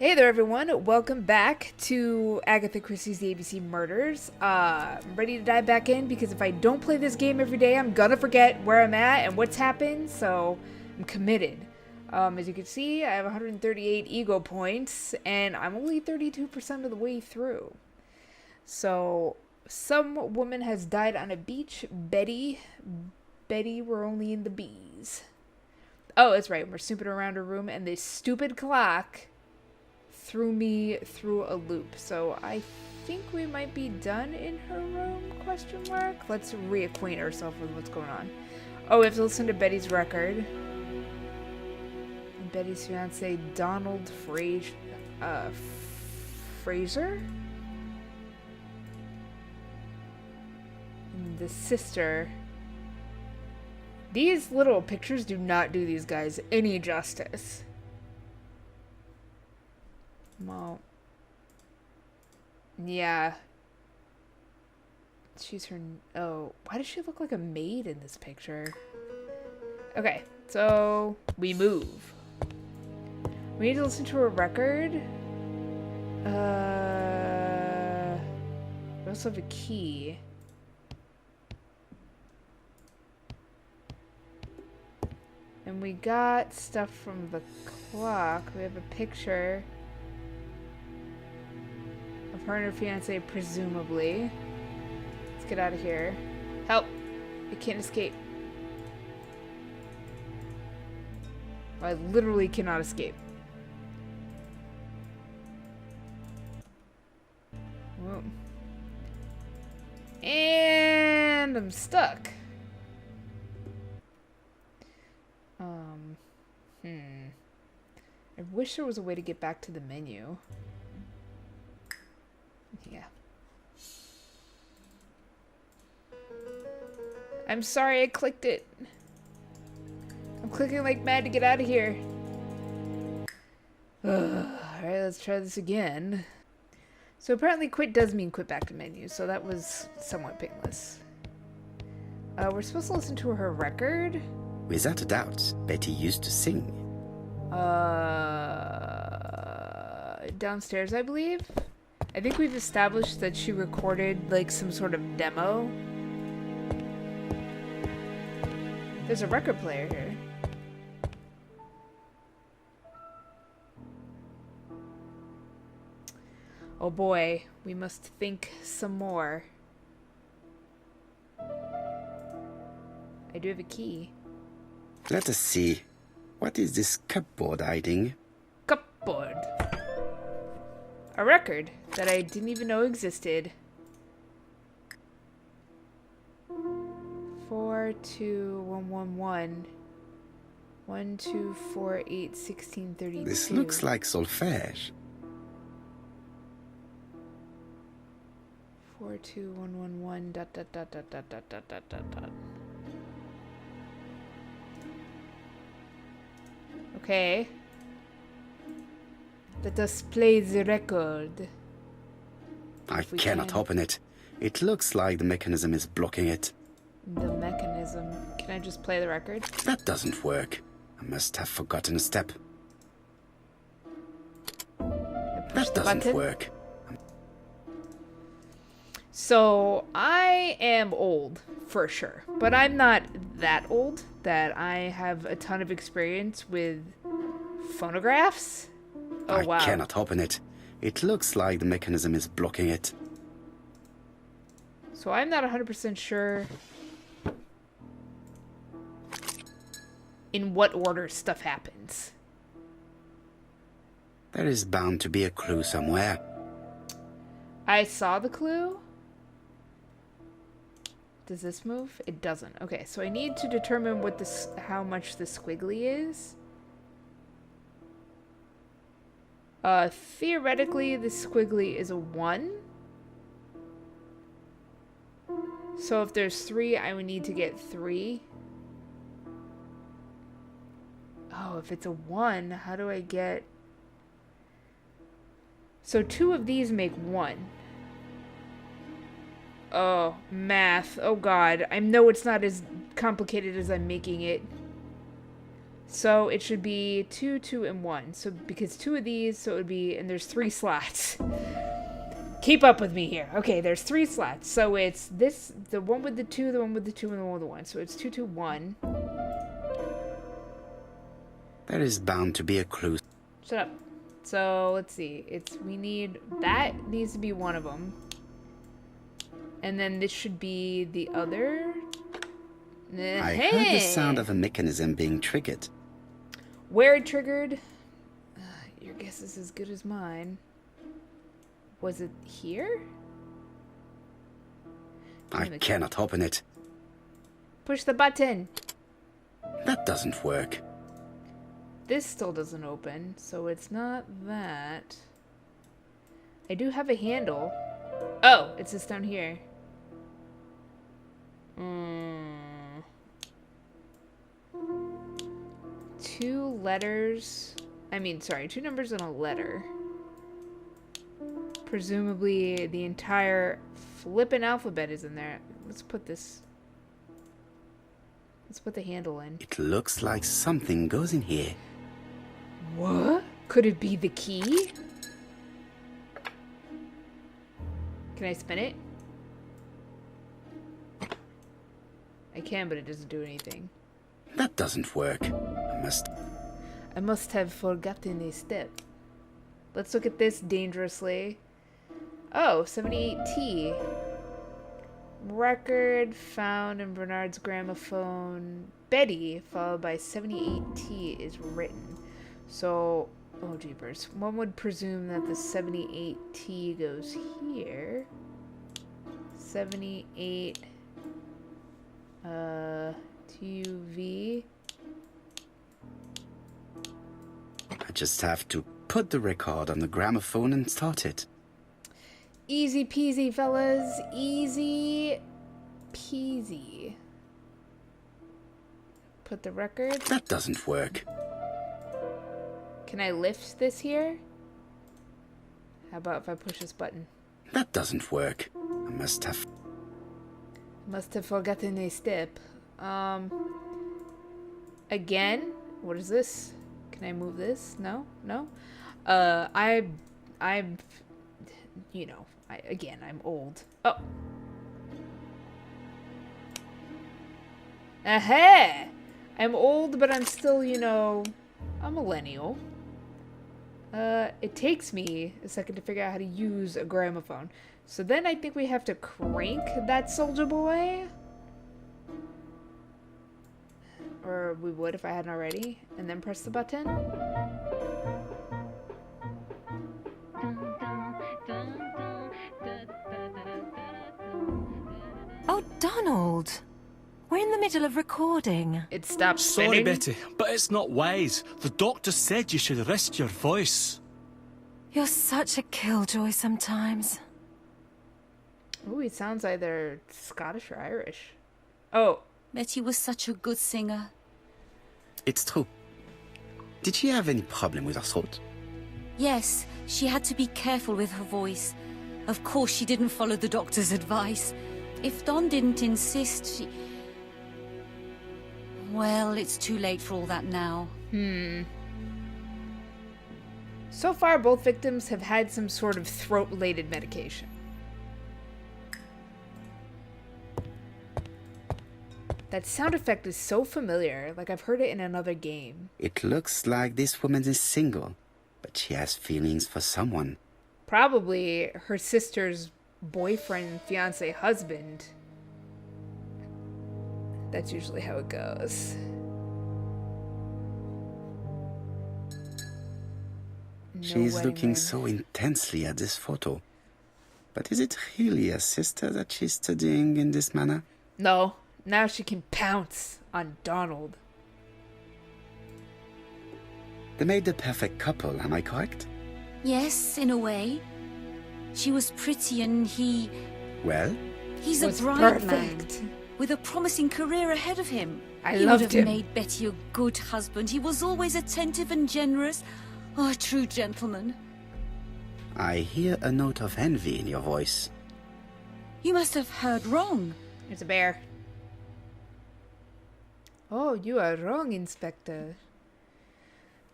Hey there, everyone. Welcome back to Agatha Christie's The ABC Murders. I'm ready to dive back in because if I don't play this game every day, I'm gonna forget where I'm at and what's happened, so I'm committed. As you can see, I have 138 ego points, and I'm only 32% of the way through. So, some woman has died on a beach. Betty, we're only in the B's. Oh, that's right, we're snooping around her room, and this stupid clock threw me through a loop. So I think we might be done in her room, question mark? Let's reacquaint ourselves with what's going on. Oh, we have to listen to Betty's record. And Betty's fiance, Donald Fraser? And the sister. These little pictures do not do these guys any justice. Well, yeah. She's her... Oh, why does she look like a maid in this picture? Okay, so we move. We need to listen to a record. We also have a key. And we got stuff from the clock. We have a picture of her and her fiance, presumably. Let's get out of here. Help! I can't escape. I literally cannot escape. Whoa. And I'm stuck. I wish there was a way to get back to the menu. Yeah. I'm sorry I clicked it. I'm clicking like mad to get out of here. Alright, let's try this again. So apparently quit does mean quit back to menu, so that was somewhat painless. We're supposed to listen to her record? Without a doubt, Betty used to sing. Downstairs, I believe? I think we've established that she recorded, like, some sort of demo. There's a record player here. Oh boy, we must think some more. I do have a key. Let us see. What is this cupboard hiding? Cupboard. A record that I didn't even know existed. 42111 1248 1632. This looks like solfège. 42111 dot dot dot dot dot dot dot dot dot dot. Okay. Let us play the record. I cannot open it. It looks like the mechanism is blocking it. The mechanism. Can I just play the record? That doesn't work. I must have forgotten a step. That doesn't work. So, I am old, for sure. But I'm not that old that I have a ton of experience with phonographs. Oh, wow. I cannot open it. It looks like the mechanism is blocking it. So I'm not 100% sure in what order stuff happens. There is bound to be a clue somewhere. I saw the clue. Does this move? It doesn't. Okay, so I need to determine what this, how much the squiggly is. Theoretically, the squiggly is a 1. So if there's 3, I would need to get 3. Oh, if it's a 1, how do I get... So 2 of these make 1. Oh, math. Oh god. I know it's not as complicated as I'm making it. So it should be 2, 2, and 1. So because 2 of these, so it would be, and there's 3 slots. Keep up with me here. Okay, there's 3 slots. So it's this, the one with the 2, the one with the 2, and the one with the 1. So it's 2, 2, 1. There is bound to be a clue. Shut up. So let's see. That needs to be one of them. And then this should be the other. I heard the sound of a mechanism being triggered. Where it triggered? Your guess is as good as mine. Was it here? I cannot open it. Push the button. That doesn't work. This still doesn't open, so it's not that. I do have a handle. Oh, it's this down here. 2 letters. 2 numbers and a letter. Presumably the entire flippin' alphabet is in there. Let's put the handle in. It looks like something goes in here. What? Could it be the key? Can I spin it? I can, but it doesn't do anything. That doesn't work. I must have forgotten a step. Let's look at this dangerously. Oh, 78T. Record found in Bernard's gramophone. Betty, followed by 78T is written. So, oh jeepers. One would presume that the 78T goes here. 78 TUV. I just have to put the record on the gramophone and start it. Easy peasy, fellas. Easy peasy. Put the record. That doesn't work. Can I lift this here? How about if I push this button? That doesn't work. I must have forgotten a step. Again? What is this? Can I move this? No? No? I'm old. Oh. Aha! I'm old, but I'm still, a millennial. It takes me a second to figure out how to use a gramophone. So then I think we have to crank that soldier boy. Or we would if I hadn't already. And then press the button. Oh, Donald. We're in the middle of recording. It stopped spinning. Sorry, Betty, but it's not wise. The doctor said you should rest your voice. You're such a killjoy sometimes. Ooh, he sounds either Scottish or Irish. Oh. Betty was such a good singer. It's true. Did she have any problem with her throat? Yes, she had to be careful with her voice. Of course, she didn't follow the doctor's advice. If Don didn't insist, she... Well, it's too late for all that now. So far, both victims have had some sort of throat-related medication. That sound effect is so familiar, like I've heard it in another game. It looks like this woman is single, but she has feelings for someone. Probably her sister's boyfriend, fiance, husband. That's usually how it goes. She's looking so intensely at this photo. But is it really a sister that she's studying in this manner? No. Now she can pounce on Donald. They made the perfect couple, am I correct? Yes, in a way. She was pretty and he... Well? He's a bright man with a promising career ahead of him. He would have made Betty a good husband. He was always attentive and generous. Oh, a true gentleman. I hear a note of envy in your voice. You must have heard wrong. It's a bear. Oh, you are wrong, Inspector.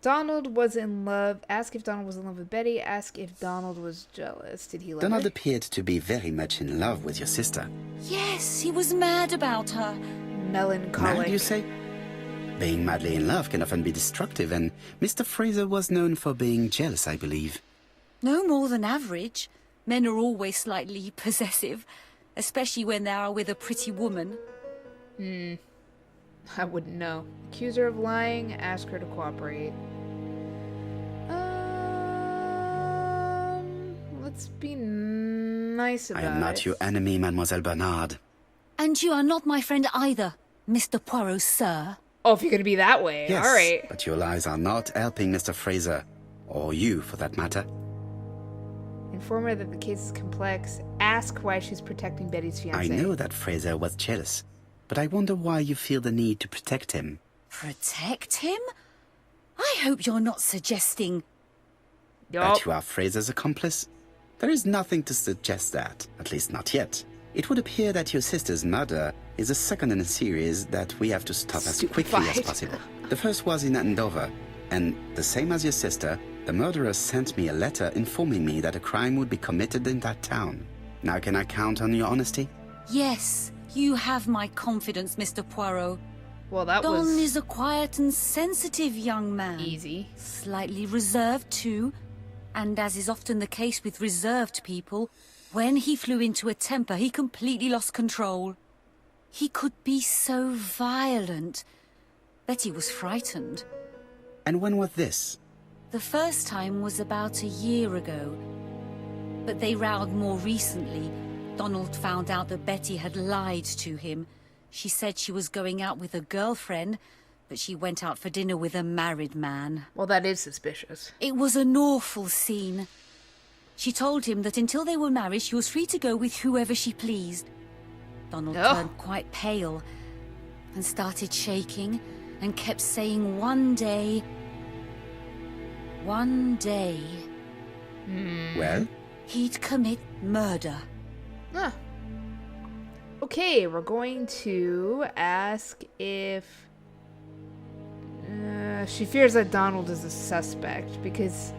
Donald was in love. Ask if Donald was in love with Betty. Ask if Donald was jealous. Did he love Donald her? appeared to be very much in love with your sister. Yes, he was mad about her. Melancholic. Mad, you say? Being madly in love can often be destructive, and Mr. Fraser was known for being jealous, I believe. No more than average. Men are always slightly possessive, especially when they are with a pretty woman. I wouldn't know. Accuse her of lying. Ask her to cooperate. Let's be nice about I am not it. your enemy, Mademoiselle Bernard. And you are not my friend either, Mr. Poirot, sir. Oh, if you're gonna be that way. Yes, All right. but your lies are not helping Mr. Fraser. Or you, for that matter. Inform her that the case is complex. Ask why she's protecting Betty's fiancé. I know that Fraser was jealous, but I wonder why you feel the need to protect him. Protect him? I hope you're not suggesting... Yup. That you are Fraser's accomplice? There is nothing to suggest that, at least not yet. It would appear that your sister's murder is the second in a series that we have to stop as quickly as Stupefied. possible. The first was in Andover, and the same as your sister, the murderer sent me a letter informing me that a crime would be committed in that town. Now can I count on your honesty? Yes, you have my confidence, Mr. Poirot. Well, that Don was is a quiet and sensitive young man. easy. Slightly reserved, too. And as is often the case with reserved people, when he flew into a temper, he completely lost control. He could be so violent. Betty was frightened. And when was this? The first time was about a year ago. But they rowed more recently. Donald found out that Betty had lied to him. She said she was going out with a girlfriend, but she went out for dinner with a married man. Well, that is suspicious. It was an awful scene. She told him that until they were married, she was free to go with whoever she pleased. Donald Oh. turned quite pale and started shaking and kept saying one day... Well, he'd commit murder. Huh. Okay, we're going to ask if... she fears that Donald is a suspect, because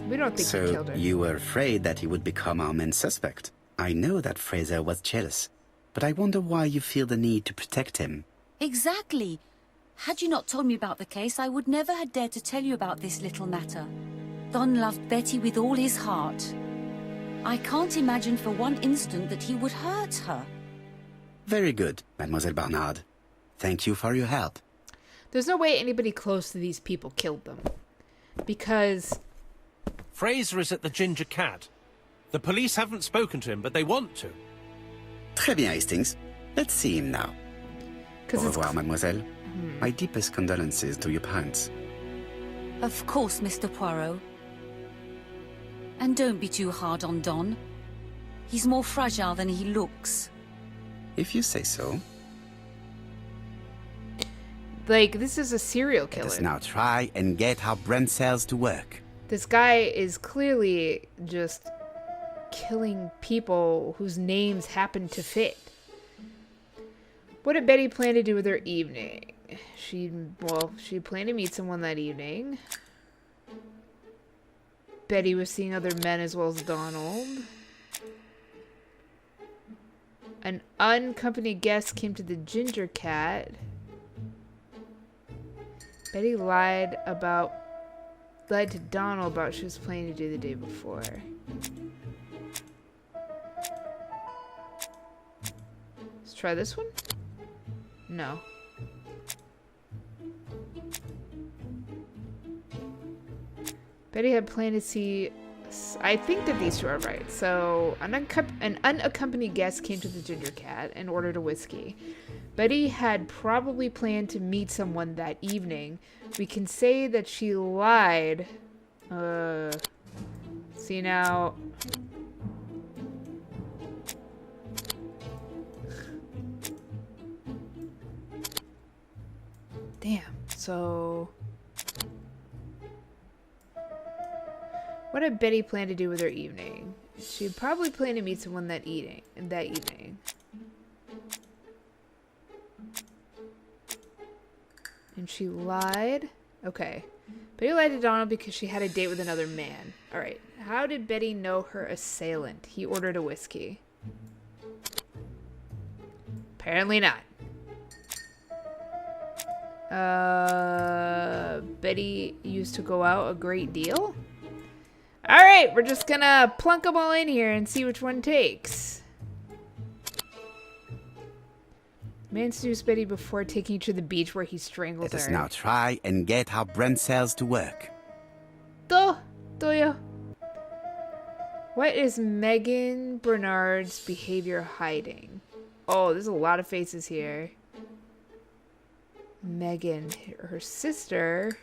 we don't think he so killed her. you were afraid that he would become our main suspect. I know that Fraser was jealous, but I wonder why you feel the need to protect him. Exactly. Had you not told me about the case, I would never have dared to tell you about this little matter. Don loved Betty with all his heart. I can't imagine for one instant that he would hurt her. Very good, Mademoiselle Bernard. Thank you for your help. There's no way anybody close to these people killed them. Because... Fraser is at the Ginger Cat. The police haven't spoken to him, but they want to. Très bien, Hastings. Let's see him now. Au Because it's... revoir, mademoiselle. My deepest condolences to your parents. Of course, Mr. Poirot. And don't be too hard on Don. He's more fragile than he looks. If you say so. Like, this is a serial Let killer. us now try and get our brain cells to work. This guy is clearly just killing people whose names happen to fit. What did Betty plan to do with her evening? She planned to meet someone that evening. Betty was seeing other men as well as Donald. An unaccompanied guest came to the Ginger Cat. Betty lied to Donald about what she was planning to do the day before. Let's try this one? No. Betty had planned to see... I think that these two are right. So, an unaccompanied guest came to the Ginger Cat and ordered a whiskey. Betty had probably planned to meet someone that evening. We can say that she lied. See now... Damn. So... What did Betty plan to do with her evening? She probably planned to meet someone that evening. And she lied. Okay. Betty lied to Donald because she had a date with another man. Alright. How did Betty know her assailant? He ordered a whiskey. Apparently not. Betty used to go out a great deal? Alright, we're just gonna plunk them all in here and see which one takes. Man seduced Betty before taking her to the beach where he strangles Let us her. now try and get our brain cells to work. Do you? What is Megan Bernard's behavior hiding? Oh, there's a lot of faces here. Megan, her sister.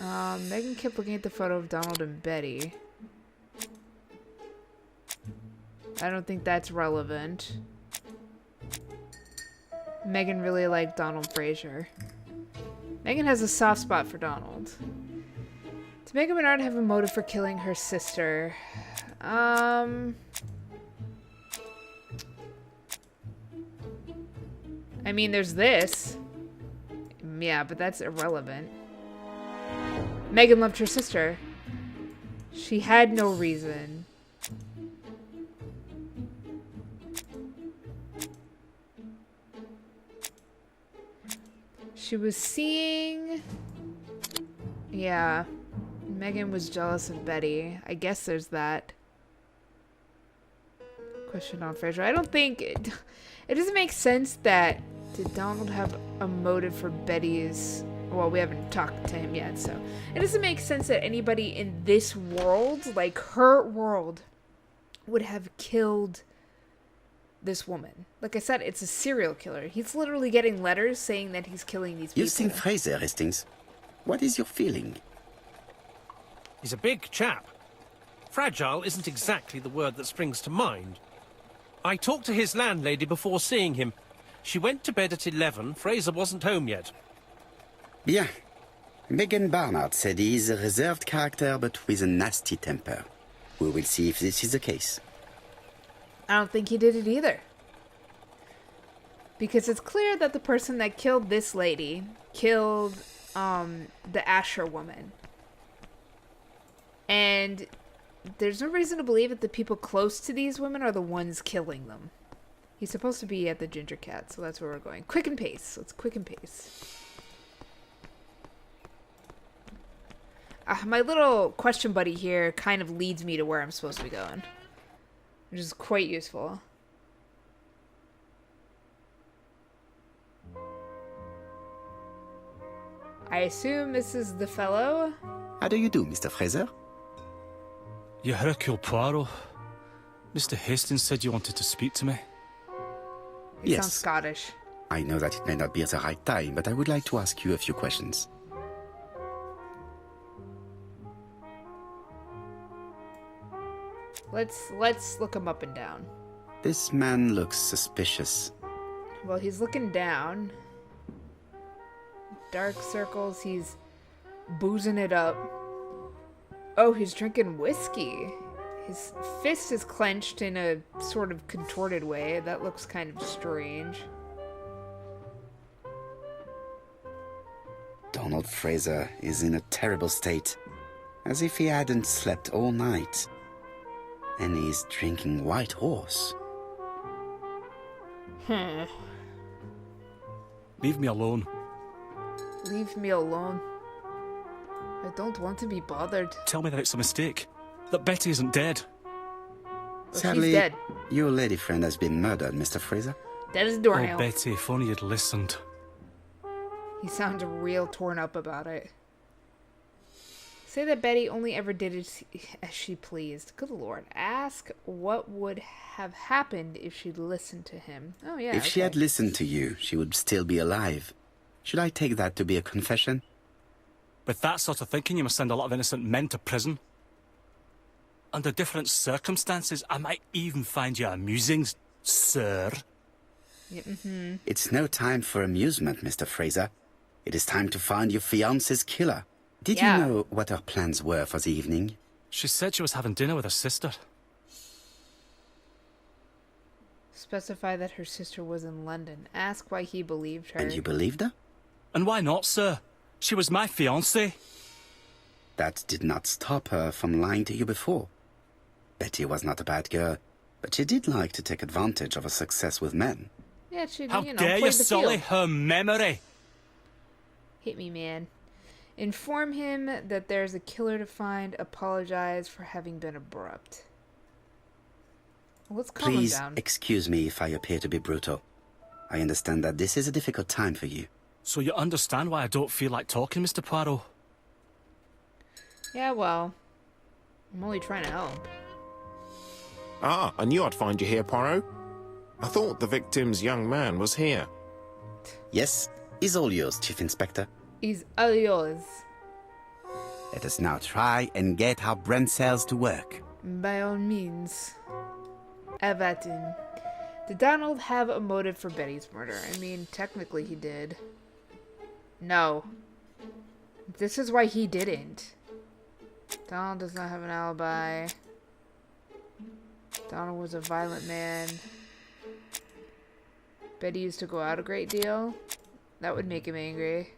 Megan kept looking at the photo of Donald and Betty. I don't think that's relevant. Megan really liked Donald Fraser. Megan has a soft spot for Donald. Does Megan Bernard have a motive for killing her sister? I mean, there's this. Yeah, but that's irrelevant. Megan loved her sister. She had no reason. She was seeing... Yeah. Megan was jealous of Betty. I guess there's that. Question on Fraser. I don't think... It doesn't make sense that... Did Donald have a motive for Betty's... Well, we haven't talked to him yet, so... It doesn't make sense that anybody in this world, like her world, would have killed this woman. Like I said, it's a serial killer. He's literally getting letters saying that he's killing these people. You've seen Fraser, Hastings. What is your feeling? He's a big chap. Fragile isn't exactly the word that springs to mind. I talked to his landlady before seeing him. She went to bed at 11. Fraser wasn't home yet. Bien. Megan Barnard said he is a reserved character but with a nasty temper. We will see if this is the case. I don't think he did it either. Because it's clear that the person that killed this lady killed the Asher woman. And there's no reason to believe that the people close to these women are the ones killing them. He's supposed to be at the Ginger Cat, so that's where we're going. Quick and pace. Let's quick and pace. My little question buddy here kind of leads me to where I'm supposed to be going, which is quite useful. I assume this is the fellow? How do you do, Mr. Fraser? You Hercule Poirot. Mr. Hastings said you wanted to speak to me. You Yes. sound Scottish. I know that it may not be the right time, but I would like to ask you a few questions. Let's look him up and down. This man looks suspicious. Well, he's looking down. Dark circles, he's boozing it up. Oh, he's drinking whiskey. His fist is clenched in a sort of contorted way. That looks kind of strange. Donald Fraser is in a terrible state, as if he hadn't slept all night. And he's drinking White Horse. Leave me alone. Leave me alone. I don't want to be bothered. Tell me that it's a mistake. That Betty isn't dead. Well, Sadly, she's dead. your lady friend has been murdered, Mr. Fraser. Dead as a Oh, doornail. Betty, if only you'd listened. He sounds real torn up about it. Say that Betty only ever did it as she pleased. Good Lord. Ask what would have happened if she'd listened to him. Oh, yeah. If she had listened to you, she would still be alive. Should I take that to be a confession? With that sort of thinking, you must send a lot of innocent men to prison. Under different circumstances, I might even find you amusing, sir. Yeah, It's no time for amusement, Mr. Fraser. It is time to find your fiance's killer. Did Yeah. you know what her plans were for the evening? She said she was having dinner with her sister. Specify that her sister was in London. Ask why he believed her. And you believed her? And why not, sir? She was my fiancée. That did not stop her from lying to you before. Betty was not a bad girl, but she did like to take advantage of her success with men. Yeah, she, How you know, dare played you the sully field. her memory? Hit me, man. Inform him that there's a killer to find. Apologize for having been abrupt. Well, let's calm him Please down. excuse me if I appear to be brutal. I understand that this is a difficult time for you. So you understand why I don't feel like talking, Mr. Poirot? Yeah, well, I'm only trying to help. Ah, I knew I'd find you here, Poirot. I thought the victim's young man was here. Yes, is all yours, Chief Inspector. He's all yours. Let us now try and get our brain cells to work. By all means. Avatin. Did Donald have a motive for Betty's murder? I mean, technically he did. No. This is why he didn't. Donald does not have an alibi. Donald was a violent man. Betty used to go out a great deal. That would make him angry.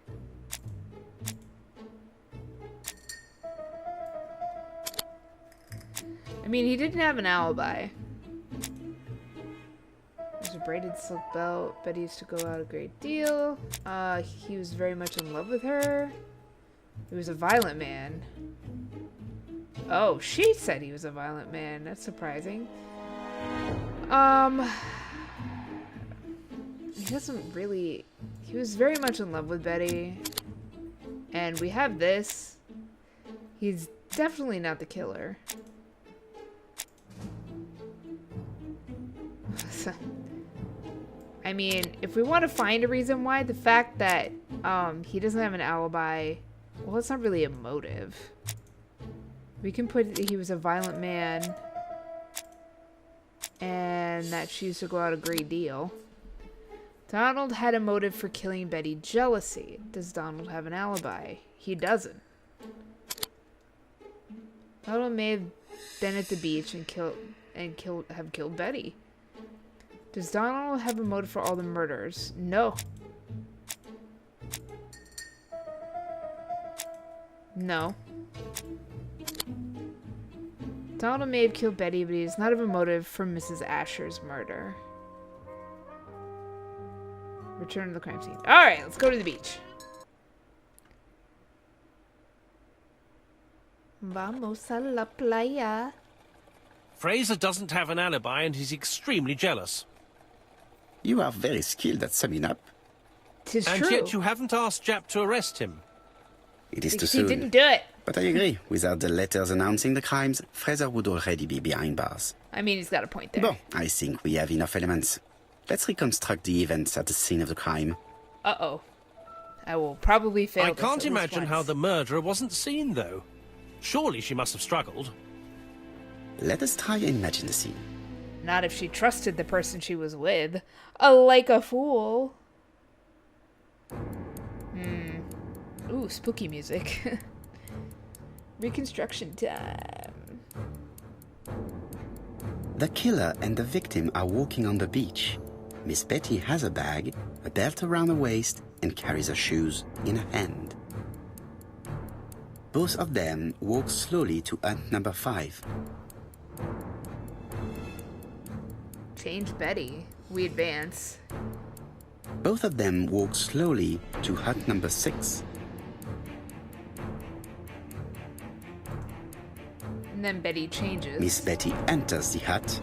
I mean, he didn't have an alibi. There's a braided silk belt. Betty used to go out a great deal. He was very much in love with her. He was a violent man. Oh, she said he was a violent man. That's surprising. He doesn't really... He was very much in love with Betty. And we have this. He's definitely not the killer. I mean, if we want to find a reason why, the fact that he doesn't have an alibi, well, it's not really a motive. We can put that he was a violent man and that she used to go out a great deal. Donald had a motive for killing Betty: jealousy. Does Donald have an alibi? He doesn't. Donald may have been at the beach and have killed Betty. Does Donald have a motive for all the murders? No. No. Donald may have killed Betty, but he does not have a motive for Mrs. Asher's murder. Return to the crime scene. Alright, let's go to the beach. Vamos a la playa. Fraser doesn't have an alibi and he's extremely jealous. You are very skilled at summing up. 'Tis And true. yet you haven't asked Jap to arrest him. It is too Because he soon. didn't do it. But I agree. Without the letters announcing the crimes, Fraser would already be behind bars. I mean, he's got a point there. Bon, I think we have enough elements. Let's reconstruct the events at the scene of the crime. Uh-oh. I will probably fail I this can't at least imagine how once. the murderer wasn't seen, though. Surely she must have struggled. Let us try and imagine the scene. Not if she trusted the person she was with. Like a fool. Ooh, spooky music. Reconstruction time. The killer and the victim are walking on the beach. Miss Betty has a bag, a belt around her waist, and carries her shoes in her hand. Both of them walk slowly to hut number 5. Change Betty. We advance. Both of them walk slowly to hut number 6. And then Betty changes. Miss Betty enters the hut.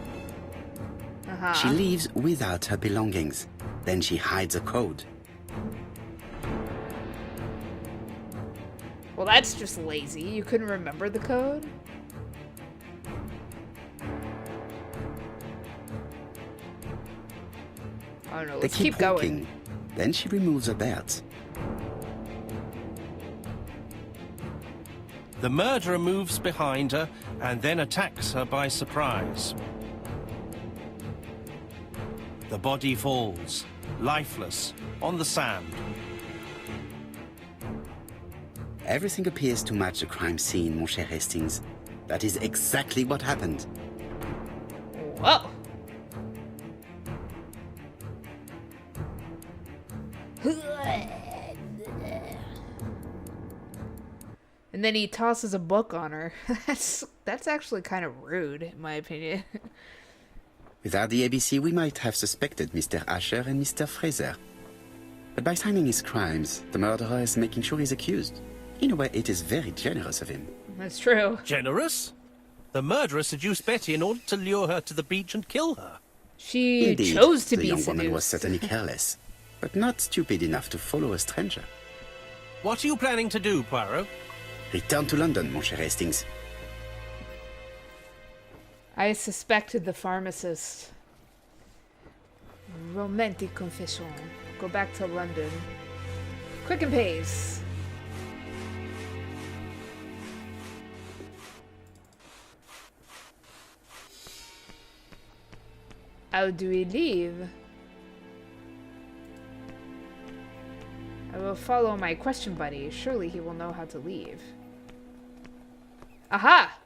Uh-huh. She leaves without her belongings. Then she hides a code. Well, that's just lazy. You couldn't remember the code? Oh no, They let's keep keep going. walking. Then she removes her belt. The murderer moves behind her and then attacks her by surprise. The body falls, lifeless, on the sand. Everything appears to match the crime scene, mon cher Hastings. That is exactly what happened. Whoa. And then he tosses a book on her. That's actually kind of rude, in my opinion. Without the ABC, we might have suspected Mr. Asher and Mr. Fraser. But by signing his crimes, the murderer is making sure he's accused. In a way, it is very generous of him. That's true. Generous? The murderer seduced Betty in order to lure her to the beach and kill her. She Indeed, chose to the be young seduced. woman was certainly careless, but not stupid enough to follow a stranger. What are you planning to do, Poirot? Return to London, mon cher Hastings. I suspected the pharmacist. Romantic confession. Go back to London. Quick and pace. How do we leave? I will follow my question buddy. Surely he will know how to leave. Aha!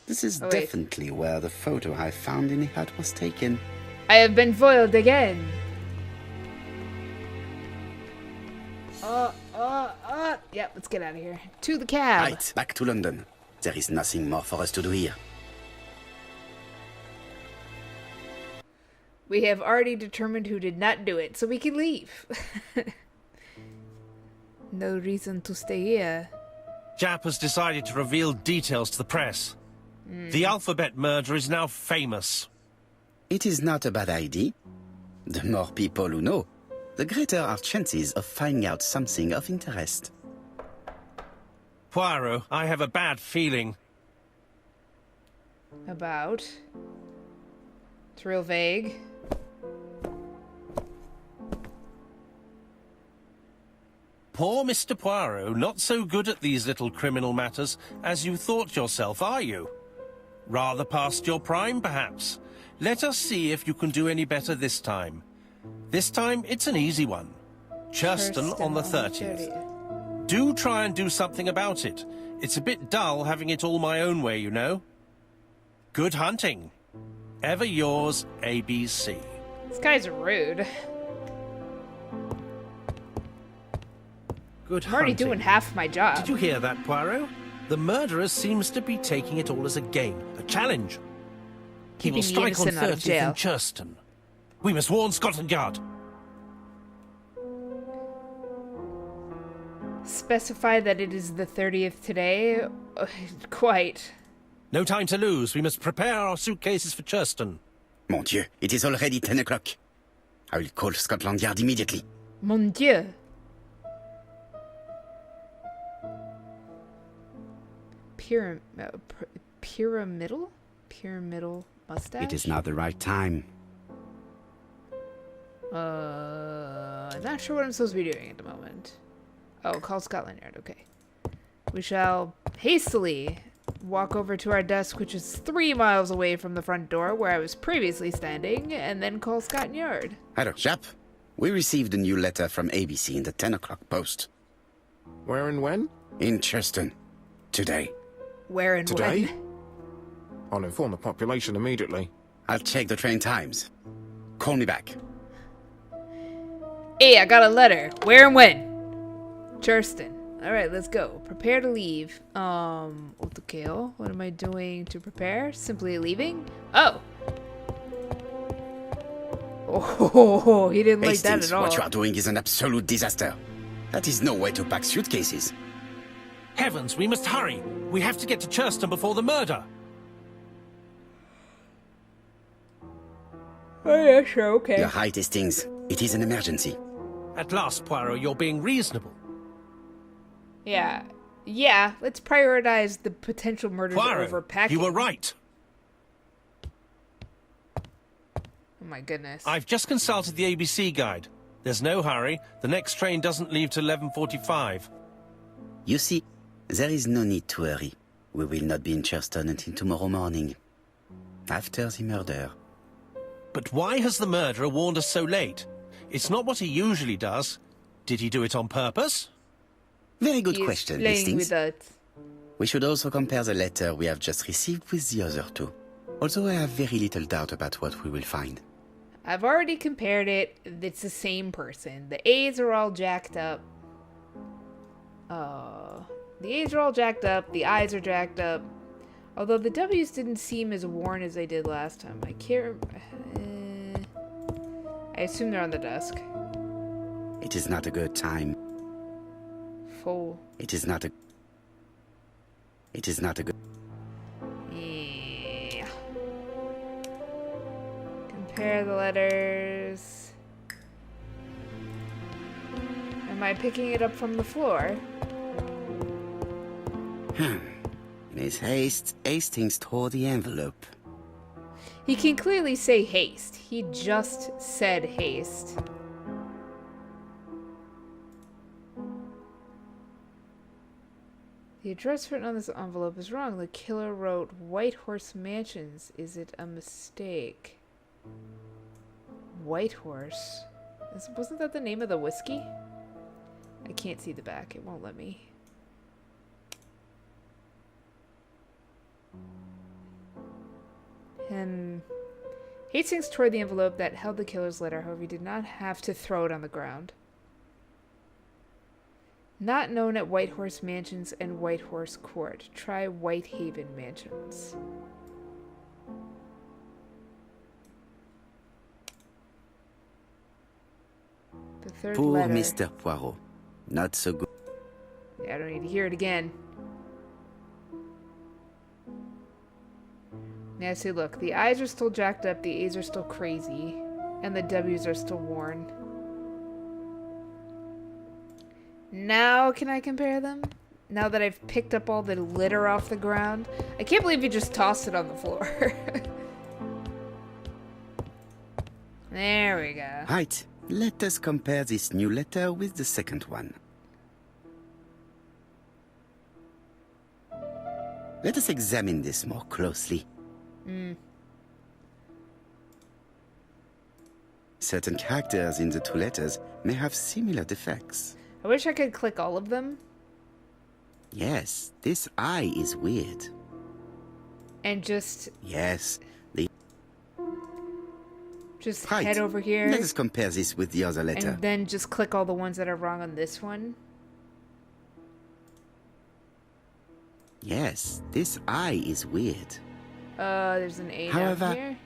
This is wait. definitely where the photo I found in the hut was taken. I have been foiled again. Yep, let's get out of here. To the cab. Right, back to London. There is nothing more for us to do here. We have already determined who did not do it, so we can leave. No reason to stay here. Jap has decided to reveal details to the press. The alphabet murder is now famous. It is not a bad idea. The more people who know, the greater our chances of finding out something of interest. Poirot, I have a bad feeling. About? It's real vague. Poor Mr. Poirot, not so good at these little criminal matters as you thought yourself, are you? Rather past your prime, perhaps. Let us see if you can do any better this time. This time, it's an easy one. Churston on the 30th. Do try and do something about it. It's a bit dull having it all my own way, you know. Good hunting. Ever yours, ABC. This guy's rude. Good I'm already hunting. doing half my job. Did you hear that, Poirot? The murderer seems to be taking it all as a game, a challenge. He will Keeping the strike on innocent out of 30th jail. in Churston. We must warn Scotland Yard. Specify that it is the 30th today? Quite. No time to lose. We must prepare our suitcases for Churston. Mon Dieu, it is already 10 o'clock. I will call Scotland Yard immediately. Mon Dieu. Pyramidal? Pyramidal mustache? It is not the right time. I'm not sure what I'm supposed to be doing at the moment. Oh, call Scotland Yard, okay. We shall hastily walk over to our desk, which is 3 miles away from the front door where I was previously standing, and then call Scotland Yard. Hello, Jap. We received a new letter from ABC in the 10 o'clock post. Where and when? In Churston. Today. Where and Today? when? I'll inform the population immediately. I'll check the train times. Call me back. Hey, I got a letter. Where and when? Churston. Alright, let's go. Prepare to leave. Okay, what am I doing to prepare? Simply leaving? Oh! Oh, he didn't like that Hastings, at all. what you are doing is an absolute disaster. That is no way to pack suitcases. Heavens, we must hurry. We have to get to Churston before the murder. Oh, yeah, sure, okay. You're right, Hastings. It is an emergency. At last, Poirot, you're being reasonable. Yeah, let's prioritize the potential murders over Poirot, packing. you were right. Oh my goodness. I've just consulted the ABC guide. There's no hurry. The next train doesn't leave till 11:45. You see, there is no need to hurry. We will not be in Churston until tomorrow morning. After the murder. But why has the murderer warned us so late? It's not what he usually does. Did he do it on purpose? Very good He is question, playing Hastings. with that. We should also compare the letter we have just received with the other two. Although I have very little doubt about what we will find. I've already compared it. It's the same person. The A's are all jacked up. The A's are all jacked up. The I's are jacked up. Although the W's didn't seem as worn as they did last time. I can't... I assume they're on the desk. It is not a good time. Full. It is not a good... Yeah. Compare the letters. Am I picking it up from the floor? In his haste, Hastings tore the envelope. He can clearly say haste. He just said haste. The address written on this envelope is wrong. The killer wrote White Horse Mansions. Is it a mistake? White Horse? Wasn't that the name of the whiskey? I can't see the back. It won't let me. Hastings tore the envelope that held the killer's letter. However, he did not have to throw it on the ground. Not known at White Horse Mansions and White Horse Court. Try Whitehaven Mansions. The third Poor letter. Mr. Poirot. Not so good. Yeah, I don't need to hear it again. Now see, look, the I's are still jacked up, the A's are still crazy, and the W's are still worn. Now can I compare them? Now that I've picked up all the litter off the ground? I can't believe you just tossed it on the floor. There we go. Right. Let us compare this new letter with the second one. Let us examine this more closely. Certain characters in the two letters may have similar defects. I wish I could click all of them. Yes, this I is weird. And just Yes, right. head over here. Let us compare this with the other letter. And then just click all the ones that are wrong on this one. Yes, this I is weird. There's an A However, down here.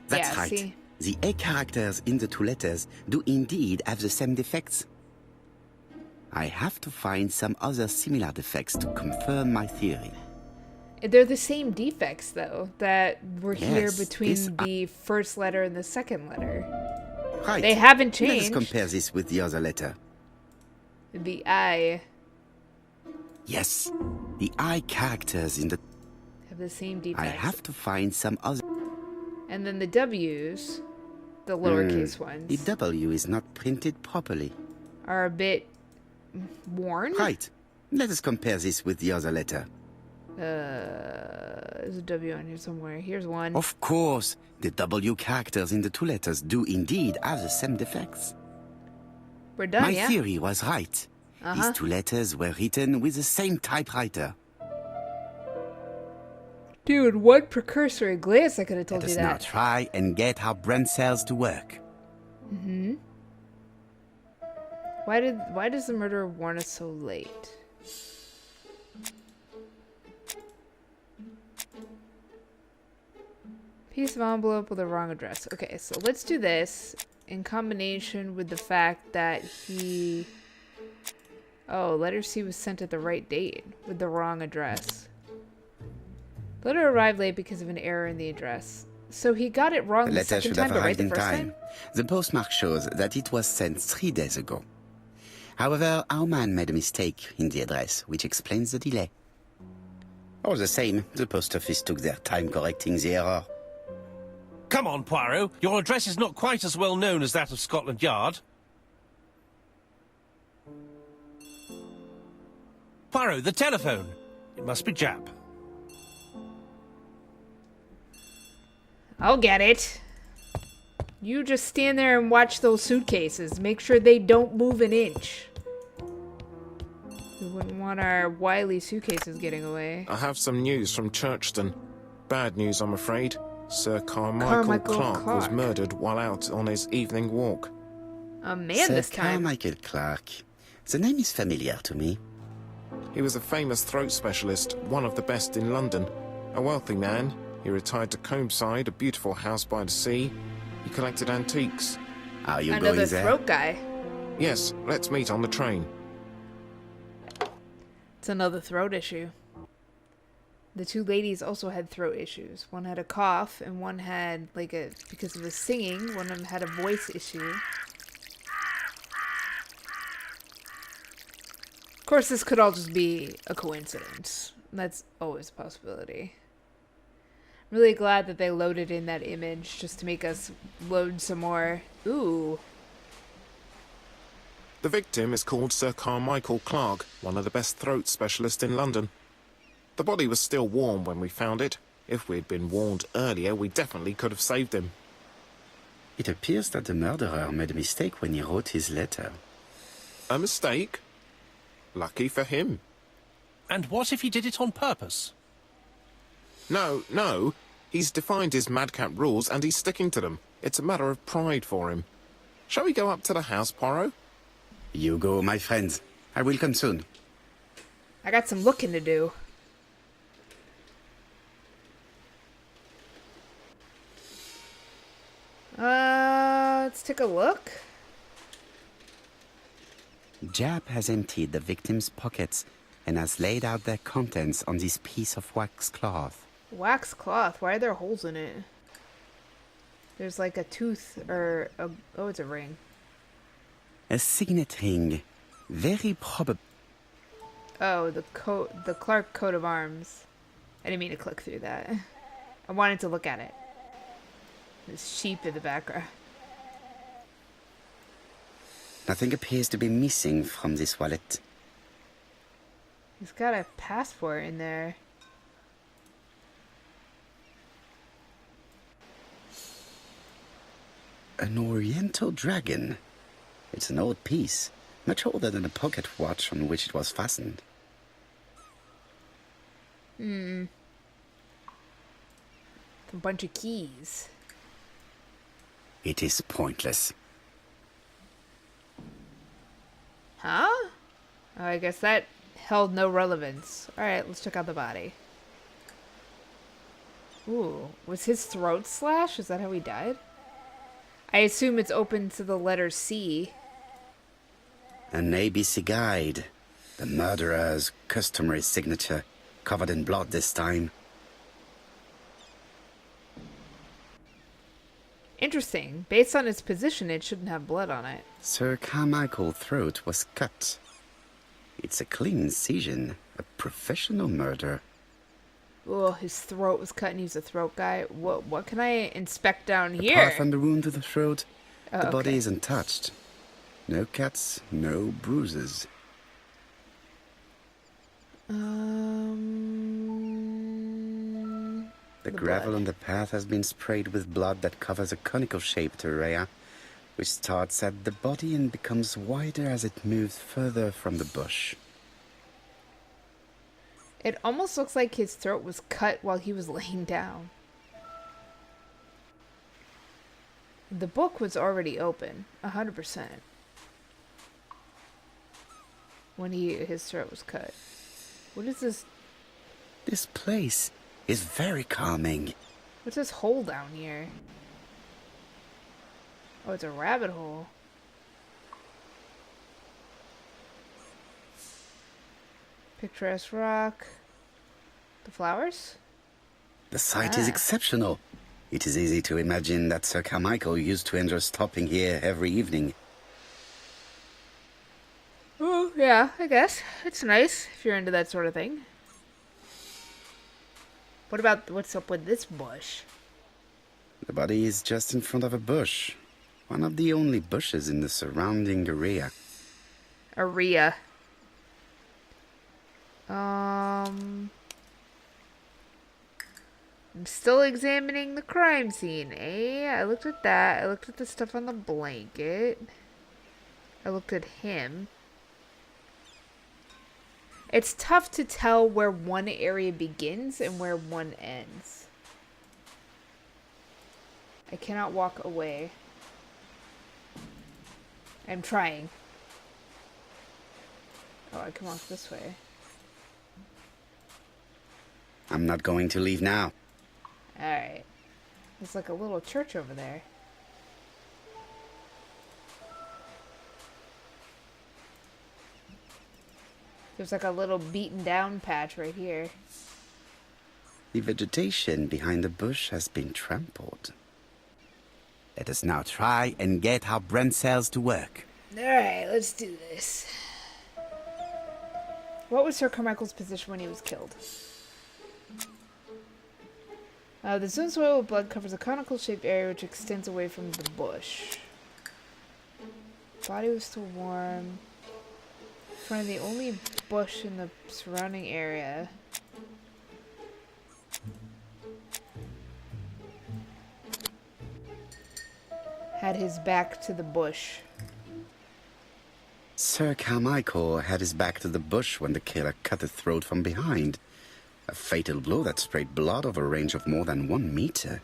That's Yeah, right. see? The A characters in the two letters do indeed have the same defects. I have to find some other similar defects to confirm my theory. They're the same defects, though, that were here Yes, between the first letter and the second letter. Right. They haven't Let us changed. compare this with the other letter. The I Yes, the I characters in the... have the same defects. I have to find some other... And then the W's, the lowercase The ones, W is not printed properly. are a bit worn. Right. Let us compare this with the other letter. There's a W on here somewhere. Here's one. Of course, the W characters in the two letters do indeed have the same defects. We're done, My yeah? theory was right. These two letters were written with the same typewriter. Dude, one precursory glance I could have told Let you us now that. try and get our brain cells to work. Why does the murderer warn us so late? Piece of envelope with the wrong address. Okay, so let's do this in combination with the fact that he... Oh, letter C was sent at the right date with the wrong address. Letter arrived late because of an error in the address. So he got it wrong The the letter second should time, have but right arrived the in first time. time? The postmark shows that it was sent 3 days ago. However, our man made a mistake in the address, which explains the delay. All the same, the post office took their time correcting the error. Come on, Poirot. Your address is not quite as well known as that of Scotland Yard. Poirot, the telephone. It must be Jap. I'll get it. You just stand there and watch those suitcases. Make sure they don't move an inch. We wouldn't want our wily suitcases getting away. I have some news from Churchton. Bad news, I'm afraid. Sir Carmichael Clark was murdered while out on his evening walk. A man Sir this time. Carmichael Clark. The name is familiar to me. He was a famous throat specialist, one of the best in London. A wealthy man, he retired to Combside, a beautiful house by the sea. He collected antiques. Are you Another going there? throat guy. Yes, let's meet on the train. It's another throat issue. The two ladies also had throat issues. One had a cough, and one had, because of the singing, one of them had a voice issue. Of course, this could all just be a coincidence. That's always a possibility. I'm really glad that they loaded in that image just to make us load some more. Ooh. The victim is called Sir Carmichael Clark, one of the best throat specialists in London. The body was still warm when we found it. If we'd been warned earlier, we definitely could have saved him. It appears that the murderer made a mistake when he wrote his letter. A mistake? Lucky for him. And what if he did it on purpose? No. He's defined his madcap rules and he's sticking to them. It's a matter of pride for him. Shall we go up to the house, Poirot? You go, my friend. I will come soon. I got some looking to do. Let's take a look. Jap has emptied the victim's pockets and has laid out their contents on this piece of wax cloth. Wax cloth? Why are there holes in it? There's like a tooth or a... Oh, it's a ring. A signet ring. Very probable. Oh, the Clark coat of arms. I didn't mean to click through that. I wanted to look at it. There's sheep in the background. Nothing appears to be missing from this wallet. He's got a passport in there. An oriental dragon. It's an old piece, much older than the pocket watch on which it was fastened. A bunch of keys. It is pointless. Huh? Oh, I guess that held no relevance. Alright, let's check out the body. Ooh, was his throat slashed? Is that how he died? I assume it's open to the letter C. An ABC guide. The murderer's customary signature, covered in blood this time. Interesting. Based on its position, it shouldn't have blood on it. Sir Carmichael's throat was cut. It's a clean incision, a professional murder. Oh, his throat was cut and he's a throat guy. What can I inspect down here? Apart from the wound to the throat, the body okay. is untouched. No cuts, no bruises. The gravel blood. on the path has been sprayed with blood that covers a conical-shaped area, which starts at the body and becomes wider as it moves further from the bush. It almost looks like his throat was cut while he was laying down. The book was already open, 100%. When his throat was cut. What is this? This place is very calming. What's this hole down here? Oh, it's a rabbit hole. Picturesque rock. The flowers? The site is exceptional. It is easy to imagine that Sir Carmichael used to enjoy stopping here every evening. Oh, yeah, I guess. It's nice if you're into that sort of thing. What's up with this bush? The body is just in front of a bush. One of the only bushes in the surrounding area. Area. I'm still examining the crime scene, eh? I looked at that. I looked at the stuff on the blanket. I looked at him. It's tough to tell where one area begins and where one ends. I cannot walk away. I'm trying. Oh, I come off this way. I'm not going to leave now. Alright. There's like a little church over there. There's like a little beaten down patch right here. The vegetation behind the bush has been trampled. Let us now try and get our brain cells to work. Alright, let's do this. What was Sir Carmichael's position when he was killed? The zone soil with blood covers a conical-shaped area which extends away from the bush. Body was still warm. Find the only bush in the surrounding area. Had his back to the bush. Sir Carmichael had his back to the bush when the killer cut the throat from behind. A fatal blow that sprayed blood over a range of more than 1 meter.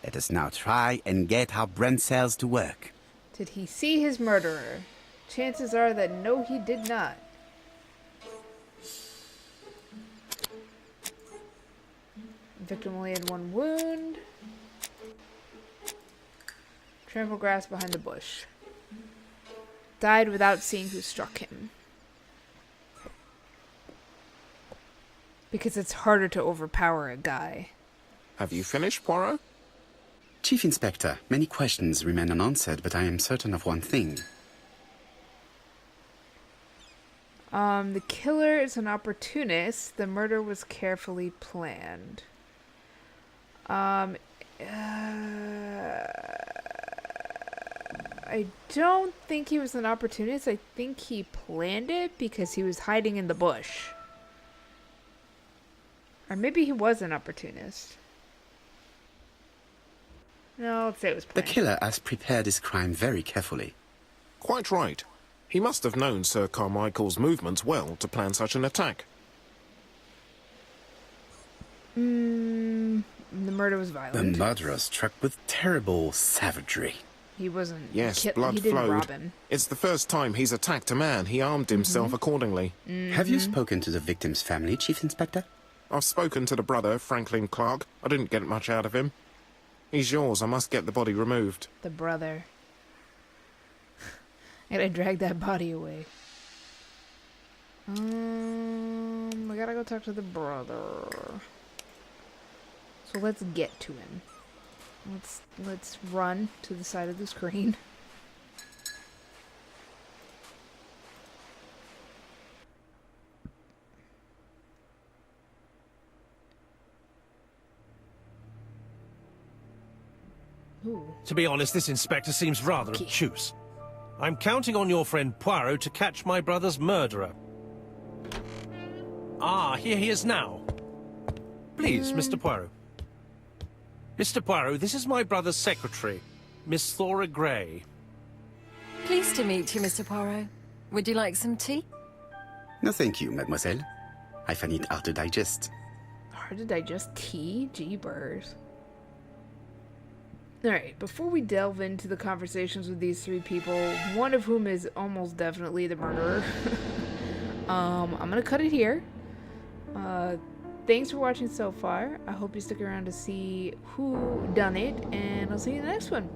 Let us now try and get our brain cells to work. Did he see his murderer? Chances are that no, he did not. The victim only had 1 wound. Trample grass behind the bush. Died without seeing who struck him. Because it's harder to overpower a guy. Have you finished, Poirot? Chief Inspector, many questions remain unanswered, but I am certain of one thing. The killer is an opportunist. The murder was carefully planned. I don't think he was an opportunist. I think he planned it because he was hiding in the bush. Or maybe he was an opportunist. No, let's say it was The planned. killer has prepared his crime very carefully. Quite right. He must have known Sir Carmichael's movements well to plan such an attack. The murder was The violent. murderer struck with terrible savagery. He wasn't. Yes, he blood didn't flowed. rob him. It's the first time he's attacked a man. He armed himself accordingly. Have you spoken to the victim's family, Chief Inspector? I've spoken to the brother, Franklin Clark. I didn't get much out of him. He's yours. I must get the body removed. The brother. I gotta drag that body away. I gotta go talk to the brother. So let's get to him. Let's run to the side of the screen. Ooh. To be honest, this inspector seems rather Okay. obtuse. I'm counting on your friend Poirot to catch my brother's murderer. Ah, here he is now. Please, Mr. Poirot. Mr. Poirot, this is my brother's secretary, Miss Thora Gray. Pleased to meet you, Mr. Poirot. Would you like some tea? No, thank you, mademoiselle. I find it hard to digest. Hard to digest tea? Jeebers. Alright, before we delve into the conversations with these 3 people, one of whom is almost definitely the murderer, I'm gonna cut it here. Thanks for watching so far. I hope you stick around to see who done it, and I'll see you in the next one.